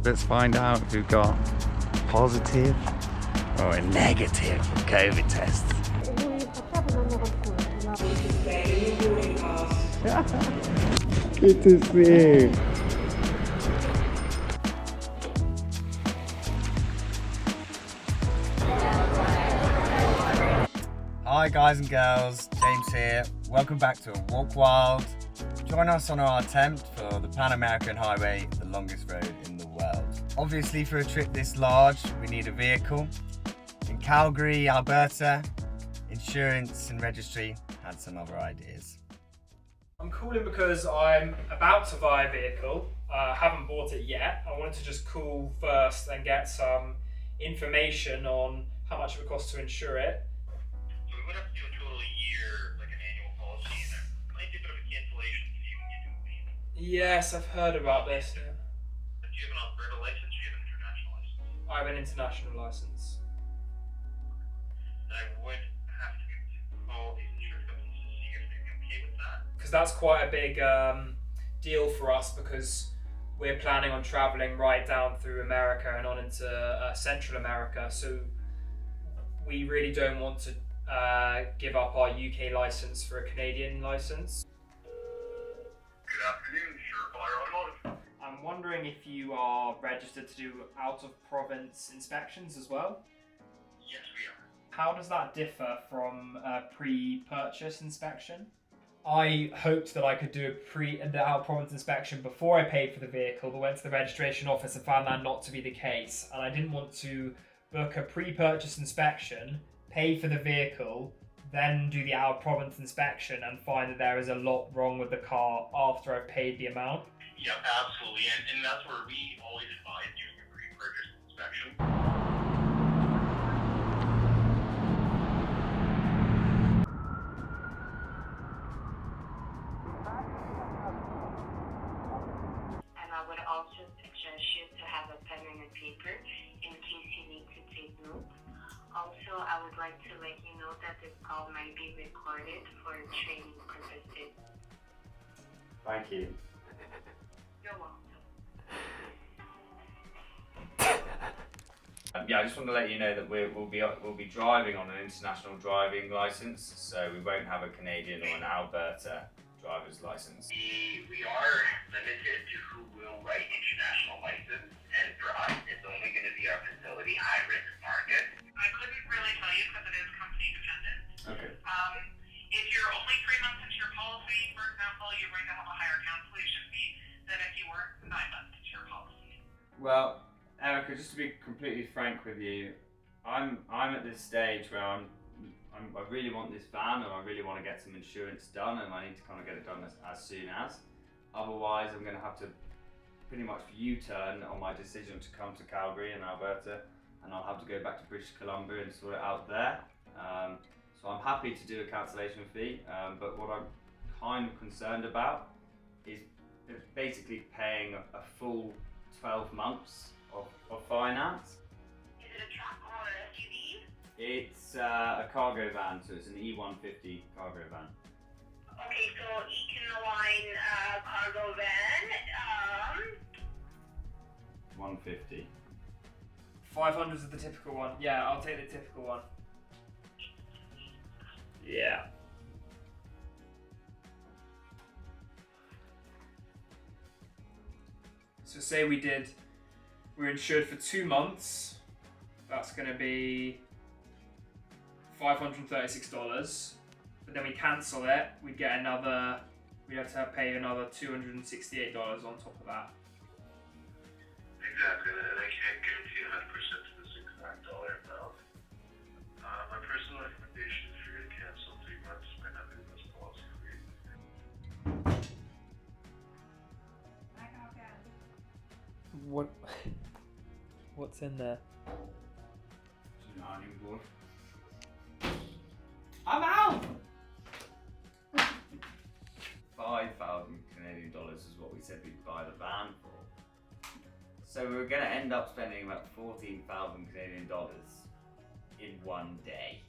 Let's find out if we've got positive or a negative COVID test. Good to see you. Hi guys and girls, James here. Welcome back to A Walk Wild. Join us on our attempt for the Pan American Highway, the longest road in the world. Obviously for a trip this large, we need a vehicle. In Calgary, Alberta, insurance and registry had some other ideas. I'm calling because I'm about to buy a vehicle. I haven't bought it yet. I wanted to just call first and get some information on how much it would cost to insure it. So we would have to do a total year, like an annual policy, and there might be a bit of a cancellation fee when you do leave. Yes, I've heard about this. Yeah. Do you have an Alberta license or do you have an international license? I have an international license. And I would have to call these insurance companies to see if they'd be okay with that. Because that's quite a big deal for us, because we're planning on traveling right down through America and on into Central America. So we really don't want to give up our UK license for a Canadian license. Good afternoon, Surefire Automotive. I'm wondering if you are registered to do out-of-province inspections as well? Yes, we are. How does that differ from a pre-purchase inspection? I hoped that I could do the out-of-province inspection before I paid for the vehicle, but went to the registration office and found that not to be the case. And I didn't want to book a pre-purchase inspection, pay for the vehicle, then do the out-of-province inspection and find that there is a lot wrong with the car after I've paid the amount. Yeah, absolutely. And that's where we always advise doing a pre-purchase inspection. And I would also suggest you to have a pen and a paper in case you need to take notes. Also, I would like to let you know that this call might be recorded for training purposes. Thank you. You're welcome. Yeah, I just want to let you know that we'll be driving on an international driving license, so we won't have a Canadian or an Alberta driver's license. We are limited to who will write international license, and for us, it's only going to be our facility high-risk market. I couldn't really tell you because it is company dependent. Okay. If you're only 3 months into your policy, for example, you're going to have a higher cancellation fee than if you were 9 months into your policy. Well, Erica, just to be completely frank with you, I'm at this stage where I really want this van, and I really want to get some insurance done, and I need to kind of get it done as soon as. Otherwise, I'm going to have to pretty much U-turn on my decision to come to Calgary in Alberta, and I'll have to go back to British Columbia and sort it out there. So I'm happy to do a cancellation fee, but what I'm kind of concerned about is basically paying a full 12 months of finance. Is it a truck or an SUV? It's a cargo van, so it's an E150 cargo van. Okay, so Econoline cargo van. 150. 500 is the typical one. Yeah, I'll take the typical one. Yeah. So say we're insured for 2 months. That's going to be $536. But then we cancel it, we'd get another, we'd have to pay another $268 on top of that. Exactly, and I can't guarantee 100% to this exact dollar amount. My personal recommendation is for you to cancel 3 months by not doing this policy for you. What's in there? I'm out! 5,000 Canadian dollars is what we said we'd buy the van for. So we were going to end up spending about 14,000 Canadian dollars in one day.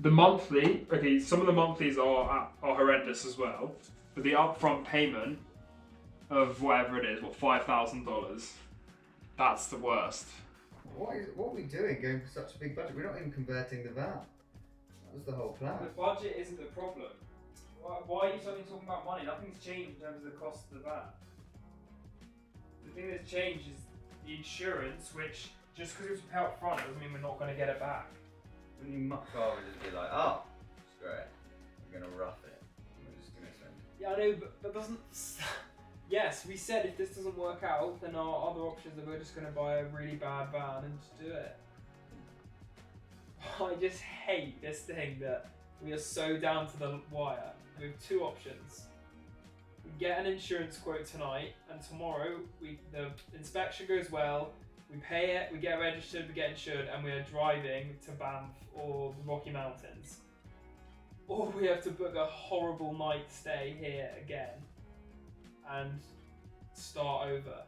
The monthly, okay, some of the monthlies are horrendous as well, but the upfront payment of whatever it is, $5,000, That's the worst. What are we doing going for such a big budget? We're not even converting the van. That was the whole plan. The budget isn't the problem. Why are you suddenly talking about money? Nothing's changed in terms of the cost of the van. The thing that's changed is the insurance, which just because it's paid up front doesn't mean we're not going to get it back. When you muck over, just be like, oh, screw it. We're gonna rough it. We're just gonna spend. Yeah, I know, but that doesn't. Yes, we said if this doesn't work out, then our other options are we're just going to buy a really bad van and just do it. I just hate this thing that we are so down to the wire. We have two options. We get an insurance quote tonight, and tomorrow the inspection goes well, we pay it, we get registered, we get insured, and we are driving to Banff or the Rocky Mountains. Or we have to book a horrible night stay here again and start over.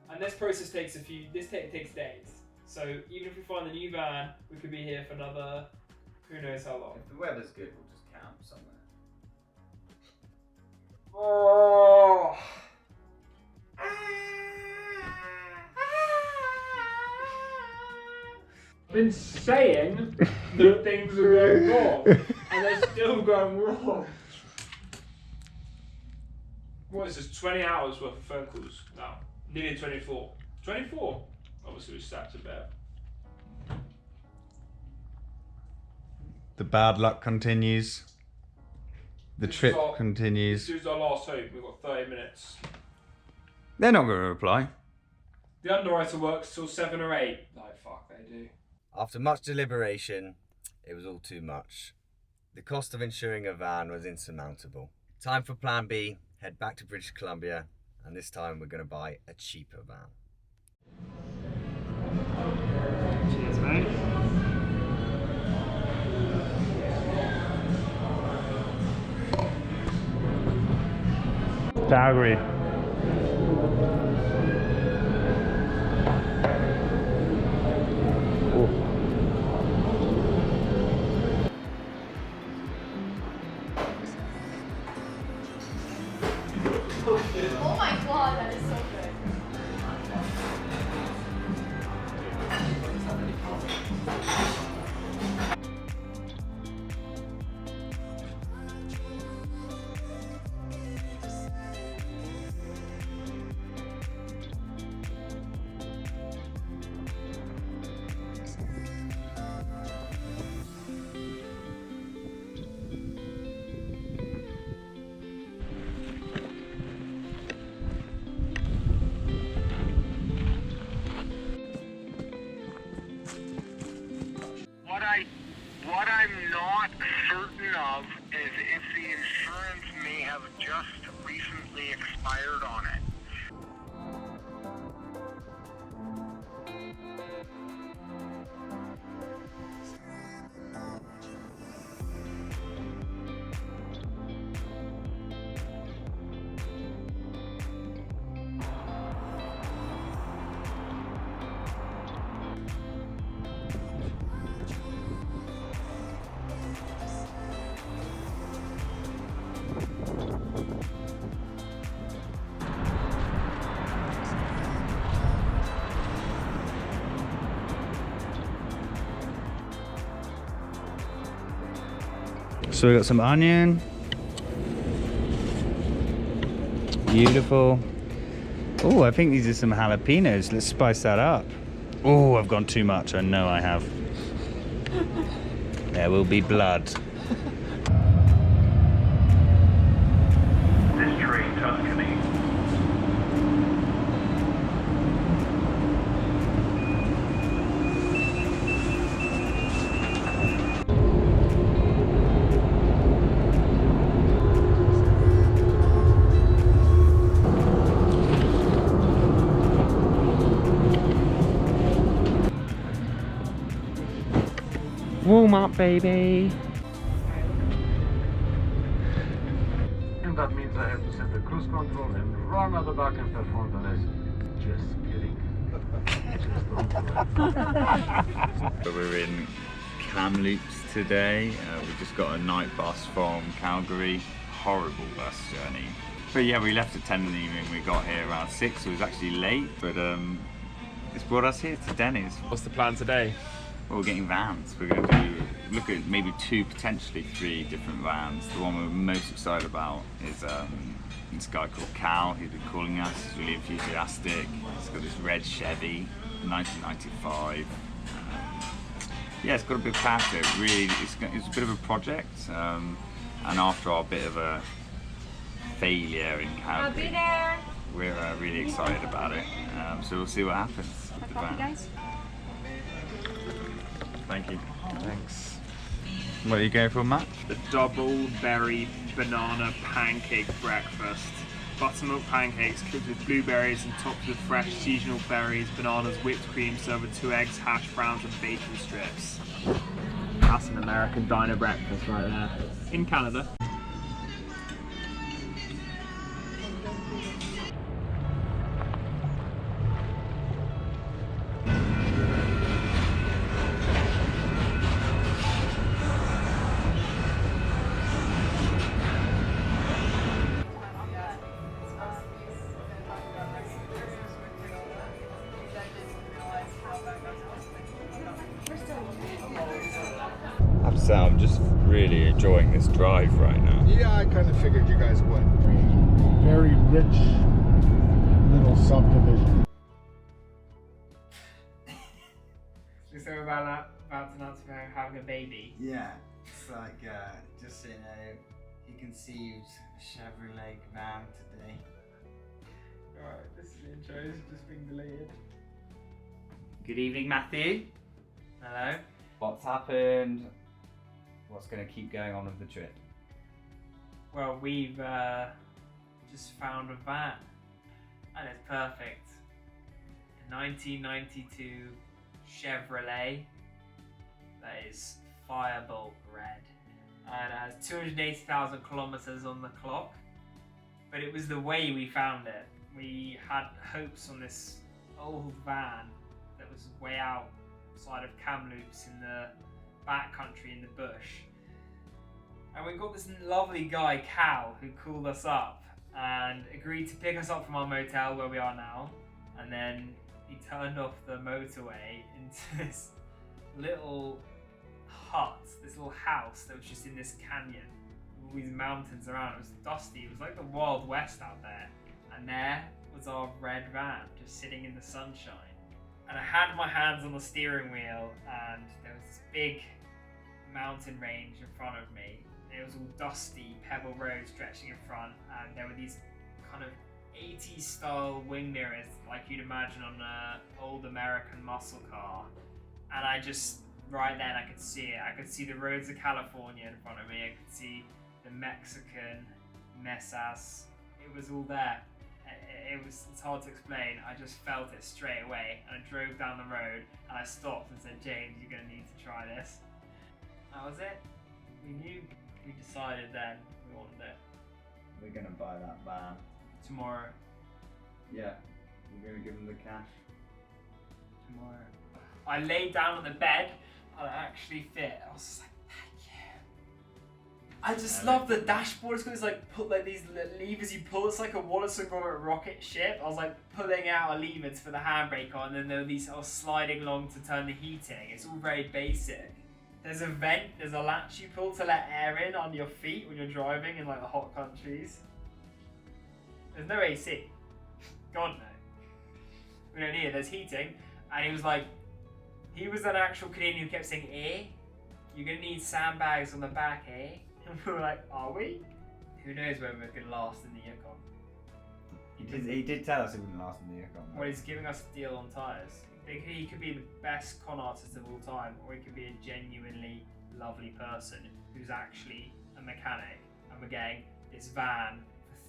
And this process takes takes days. So even if we find the new van, we could be here for another who knows how long. If the weather's good, we'll just camp somewhere. Oh. I've been saying that things are going wrong, and they're still going wrong. What is this, 20 hours worth of phone calls now? Nearly 24. 24? Obviously we sat to bed. The bad luck continues. The This trip is our- continues. This is our last hope, we've got 30 minutes. They're not going to reply. The underwriter works till 7 or 8. Like, fuck, they do. After much deliberation, it was all too much. The cost of insuring a van was insurmountable. Time for plan B, head back to British Columbia, and this time we're going to buy a cheaper van. Cheers, mate. Calgary. Oh my god, that is so good. What I'm not certain of is if the insurance may have just recently expired on it. So we got some onion. Beautiful. Oh, I think these are some jalapenos. Let's spice that up. Oh, I've gone too much. I know I have. There will be blood. This train, Tuscany. Warm up, baby. And that means I have to set the cruise control and run out the back and perform the lesson. Just kidding. Just don't do it. So we're in Kamloops today. We just got a night bus from Calgary. Horrible bus journey. But yeah, we left at 10 in the evening. We got here around 6, so it was actually late, but it's brought us here to Denny's. What's the plan today? Well, we're getting vans. We're going to look at maybe 2, potentially 3 different vans. The one we're most excited about is this guy called Cal. He's been calling us. He's really enthusiastic. He's got this red Chevy, 1995. Yeah, it's got a big character. Really, it's a bit of a project. And after our bit of a failure in Calgary, I'll be there. we're really excited about it. So we'll see what happens. with the Coffee, van. guys. Thank you. Thanks. What are you going for, Matt? The double berry banana pancake breakfast. Buttermilk pancakes cooked with blueberries and topped with fresh seasonal berries, bananas, whipped cream, served with 2 eggs, hash browns, and bacon strips. That's an American diner breakfast right there. In Canada. I have to say, I'm just really enjoying this drive right now. Yeah, I kind of figured you guys would. Very rich little subdivision. So about to announce we're having a baby. Yeah, it's like, just so you know, he conceived a Chevrolet van today. Alright, this is the intro, it's just being deleted. Good evening, Matthew. Hello. What's happened? What's going to keep going on with the trip? Well, we've just found a van, and it's perfect. A 1992 Chevrolet that is Firebolt red, and it has 280,000 kilometers on the clock. But it was the way we found it. We had hopes on this old van that was way outside of Kamloops in the backcountry in the bush. And we got this lovely guy, Cal, who called us up and agreed to pick us up from our motel where we are now. And then he turned off the motorway into this little hut, this little house that was just in this canyon with all these mountains around. It was dusty, it was like the Wild West out there. And there was our red van just sitting in the sunshine. And I had my hands on the steering wheel, and there was this big mountain range in front of me. It was all dusty, pebble road stretching in front, and there were these kind of 80s style wing mirrors like you'd imagine on an old American muscle car. And I just, right then I could see it. I could see the roads of California in front of me. I could see the Mexican mesas. It was all there. It's hard to explain. I just felt it straight away, and I drove down the road and I stopped and said, James, you're going to need to try this. That was it. We knew. We decided then we wanted it. We're going to buy that van. Tomorrow. Yeah, we're going to give him the cash. Tomorrow. I laid down on the bed and it actually fit. I was just like, thank you. I just love the dashboard. It's got these these levers you pull. It's like a Wallace and Gromit rocket ship. I was like pulling out a lever to put the handbrake on, and then there were these sliding along to turn the heating. It's all very basic. There's a vent, there's a latch you pull to let air in on your feet when you're driving in like the hot countries. There's no AC. God no. We don't need it. There's heating. And he was like, he was an actual Canadian who kept saying, eh? You're gonna need sandbags on the back, eh? And we were like, are we? Who knows whether we're gonna last in the Yukon. He did tell us it wouldn't last in the Yukon. Well, he's giving us a deal on tyres. He could be the best con artist of all time, or he could be a genuinely lovely person who's actually a mechanic. And we're getting this van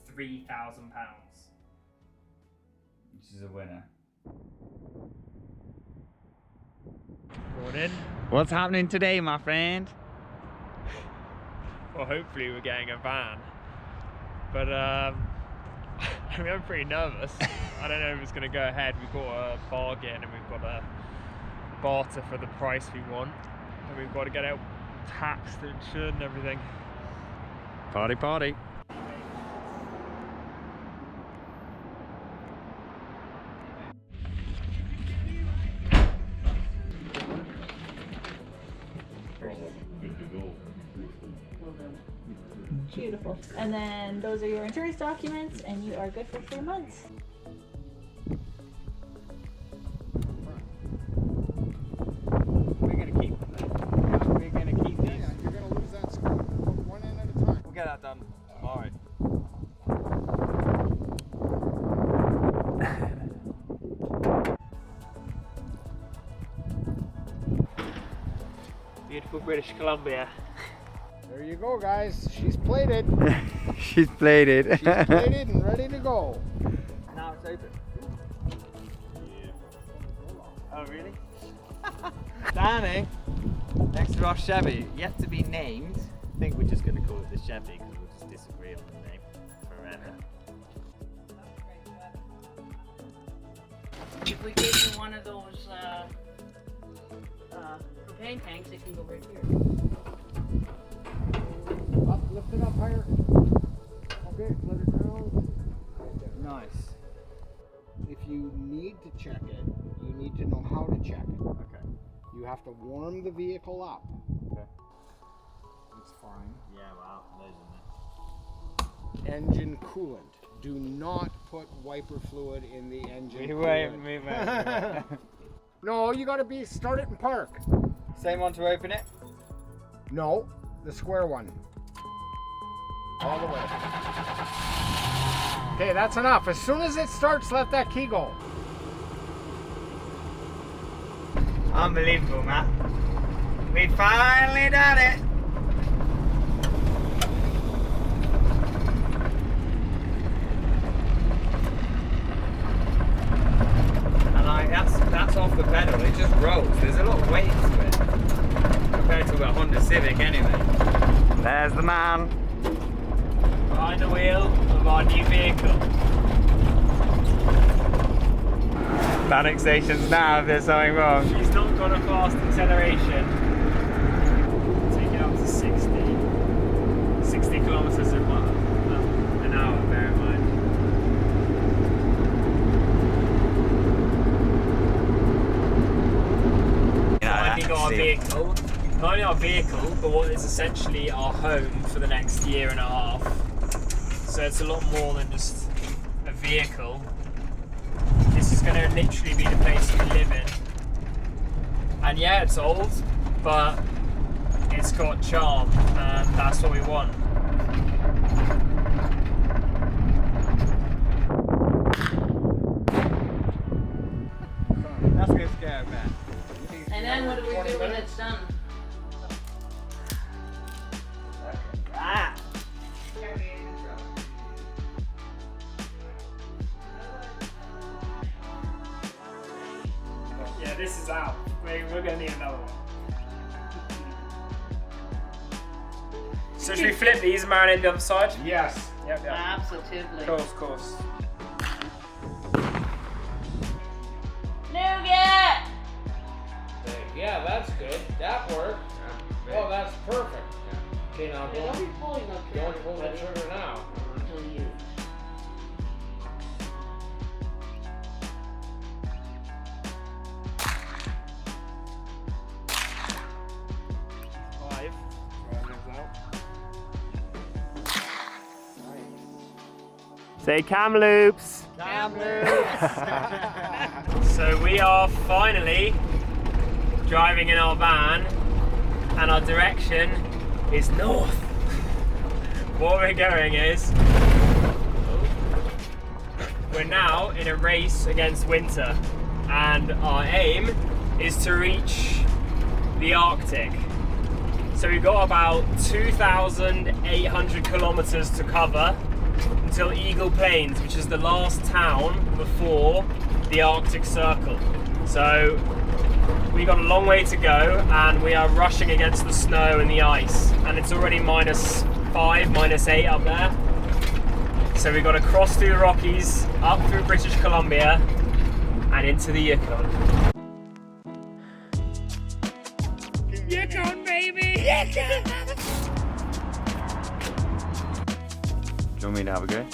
for £3,000. Which is a winner. Morning. What's happening today, my friend? Well, hopefully we're getting a van. But I mean, I'm pretty nervous. I don't know if it's going to go ahead. We've got a bargain and we've got a barter for the price we want. And we've got to get out taxed and insured and everything. Party, party. Beautiful. And then those are your insurance documents, and you are good for 3 months. We're gonna keep them. We're gonna keep these. Yeah, you're gonna lose that score. Put one in at a time. We'll get that done tomorrow. Beautiful British Columbia. There you go, guys. She's plated. She's plated. She's plated and ready to go. Now it's open. Oh, really? Standing next to our Chevy, yet to be named. I think we're just going to call it the Chevy because we'll just disagree on the name forever. If we give you one of those propane tanks, it can go right here. Up, lift it up higher. Okay, let it down. Nice. If you need to check it, you need to know how to check it. Okay. You have to warm the vehicle up. Okay. It's fine. Yeah, wow, those in there. Engine coolant. Do not put wiper fluid in the engine We coolant. wait. No, you gotta start it in park. Same one to open it? No, the square one. All the way. Okay, that's enough. As soon as it starts, let that key go. Unbelievable, Matt. We finally done it. And that's off the pedal. It just rolls. There's a lot of weight to it compared to a Honda Civic, anyway. There's the man behind the wheel of our new vehicle. Panic stations now if there's something wrong. She's not got a fast acceleration. Take it up to 60 kilometers an hour, bear in mind. Finding our vehicle, not only our vehicle, but what is essentially our home for the next year and a half. So it's a lot more than just a vehicle. This is going to literally be the place we live in. And yeah, it's old, but it's got charm, and that's what we want. That's gonna scare me. And then what do we do when it's done? Ah! Yeah, this is out. We're going to need another one. So should we flip these and marinate the other side? Yes. Yep. Absolutely. Of course. Nougat! Yeah, that's good. That worked. Oh, that's perfect. Okay, now Don't be pulling up here. don't pull the trigger now. Until you. Five. Say Kamloops. So we are finally driving in our van, and our direction is north. What we're going is, we're now in a race against winter, and our aim is to reach the Arctic. So we've got about 2,800 kilometers to cover until Eagle Plains, which is the last town before the Arctic Circle. So we got a long way to go, and we are rushing against the snow and the ice, and it's already -5, -8 up there. So we've got to cross through the Rockies, up through British Columbia, and into the Yukon. Yukon, baby! Yukon! Do you want me to have a go?